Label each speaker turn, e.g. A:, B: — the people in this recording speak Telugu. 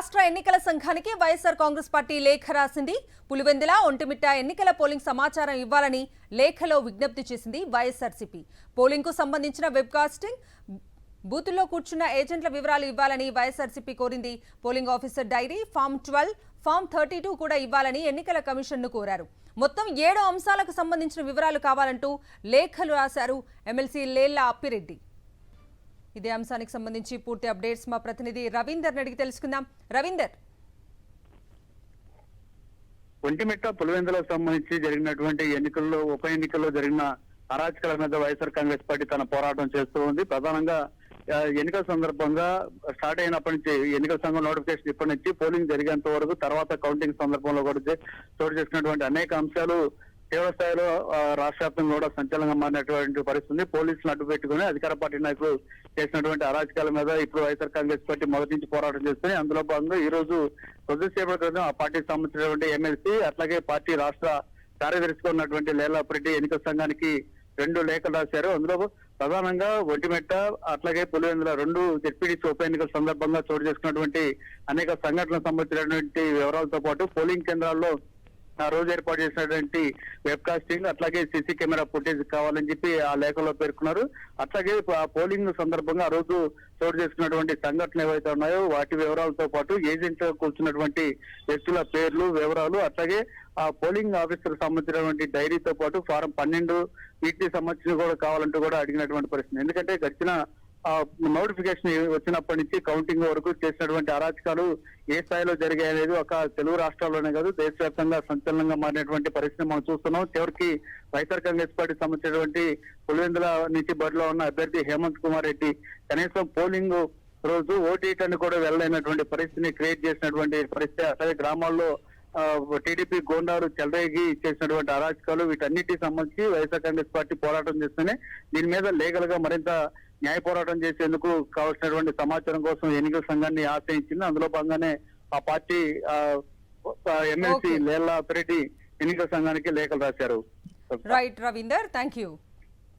A: రాష్ట్ర ఎన్నికల సంఘానికి వైఎస్ఆర్ కాంగ్రెస్ పార్టీ లేఖ రాసింది. పులివెందుల, ఒంటిమిట్ట ఎన్నికల పోలింగ్ సమాచారం ఇవ్వాలని లేఖలో విజ్ఞప్తి చేసింది వైఎస్ఆర్సీపీ. పోలింగ్ కు సంబంధించిన వెబ్కాస్టింగ్, బూతుల్లో కూర్చున్న ఏజెంట్ల వివరాలు ఇవ్వాలని వైఎస్ఆర్సీపీ కోరింది. Polling officer diary, form 12, form 32 కూడా ఇవ్వాలని ఎన్నికల కమిషన్ను కోరారు. మొత్తం 7 అంశాలకు సంబంధించిన వివరాలు కావాలంటూ లేఖలు రాశారు ఎమ్మెల్సీ లేళ్ల అప్పిరెడ్డి. ఇదే అంశానికి సంబంధించి పూర్తి అప్డేట్స్ మా ప్రతినిధి రవీందర్ అడిగి తెలుసుకుందాం. రవీందర్,
B: ఒంటిమిట్ట పులివెందులకు సంబంధించి జరిగినటువంటి ఎన్నికల్లో ఉప ఎన్నికల్లో జరిగిన అరాచకాల మీద వైఎస్ఆర్ కాంగ్రెస్ పార్టీ తన పోరాటం చేస్తూ ఉంది. ప్రధానంగా ఎన్నికల సందర్భంగా స్టార్ట్ అయినప్పటి నుంచి ఎన్నికల సంఘం నోటిఫికేషన్ ఇప్పటి నుంచి పోలింగ్ జరిగేంత వరకు, తర్వాత కౌంటింగ్ సందర్భంలో కూడా చోటు చేసుకున్నటువంటి అనేక అంశాలు తీవ్ర స్థాయిలో రాష్ట్ర వ్యాప్తంగా కూడా సంచలనంగా మారినటువంటి పరిస్థితి. పోలీసులు అడ్డు పెట్టుకుని అధికార పార్టీ నాయకులు చేసినటువంటి అరాచకాల మీద ఇప్పుడు వైఎస్ఆర్ కాంగ్రెస్ పార్టీ మొదటి నుంచి పోరాటం చేస్తుంది. అందులో భాగంగా ఈ రోజు కొద్దిసేపటి క్రితం ఆ పార్టీకి సంబంధించినటువంటి ఎమ్మెల్సీ అట్లాగే పార్టీ రాష్ట్ర కార్యదర్శిగా ఉన్నటువంటి లేళ్ల అప్పిరెడ్డి ఎన్నికల సంఘానికి 2 లేఖలు రాశారు. అందులో ప్రధానంగా ఒంటిమిట్ట అట్లాగే పులివెందుల 2 జెడ్పీటీసీ ఉప ఎన్నికల సందర్భంగా చోటు చేసుకున్నటువంటి అనేక సంఘటనలకు సంబంధించినటువంటి వివరాలతో పాటు పోలింగ్ కేంద్రాల్లో ఆ రోజు ఏర్పాటు చేసినటువంటి వెబ్కాస్టింగ్ అట్లాగే సీసీ కెమెరా ఫుటేజ్ కావాలని చెప్పి ఆ లేఖలో పేర్కొన్నారు. అట్లాగే ఆ పోలింగ్ సందర్భంగా ఆ రోజు చోటు చేసుకున్నటువంటి సంఘటనలు ఏవైతే ఉన్నాయో వాటి వివరాలతో పాటు ఏజెంట్ కూర్చున్నటువంటి వ్యక్తుల పేర్లు, వివరాలు, అట్లాగే ఆ పోలింగ్ ఆఫీసర్ సంబంధించినటువంటి డైరీతో పాటు ఫారం 12 వీటికి సంబంధించి కూడా కావాలంటూ కూడా అడిగినటువంటి పరిస్థితి. ఎందుకంటే గడిచిన నోటిఫికేషన్ వచ్చినప్పటి నుంచి కౌంటింగ్ వరకు చేసినటువంటి అరాచకాలు ఏ స్థాయిలో జరిగాయనేది ఒక తెలుగు రాష్ట్రాల్లోనే కాదు దేశవ్యాప్తంగా సంచలనంగా మారినటువంటి పరిస్థితి మనం చూస్తున్నాం. చివరికి వైఎస్ఆర్ కాంగ్రెస్ పార్టీ సంబంధించినటువంటి పులివెందుల నుంచి బరిలో ఉన్న అభ్యర్థి హేమంత్ కుమార్ రెడ్డి కనీసం పోలింగ్ రోజు ఓటీని కూడా వెళ్ళలేనటువంటి పరిస్థితిని క్రియేట్ చేసినటువంటి పరిస్థితి. అట్లాగే గ్రామాల్లో టీడీపీ గోండాలు చెలరేగి చేసినటువంటి అరాచకాలు వీటన్నిటికి సంబంధించి వైఎస్ఆర్ కాంగ్రెస్ పార్టీ పోరాటం చేస్తేనే దీని మీద లీగల్ గా మరింత న్యాయ పోరాటం చేసేందుకు కావాల్సినటువంటి సమాచారం కోసం ఎన్నికల సంఘాన్ని ఆశ్రయించింది. అందులో భాగంగానే ఆ పార్టీ ఎమ్మెల్సీ లేళ్ల అప్పిరెడ్డి ఎన్నికల సంఘానికి లేఖలు రాశారు.
A: Right Ravinder, thank you.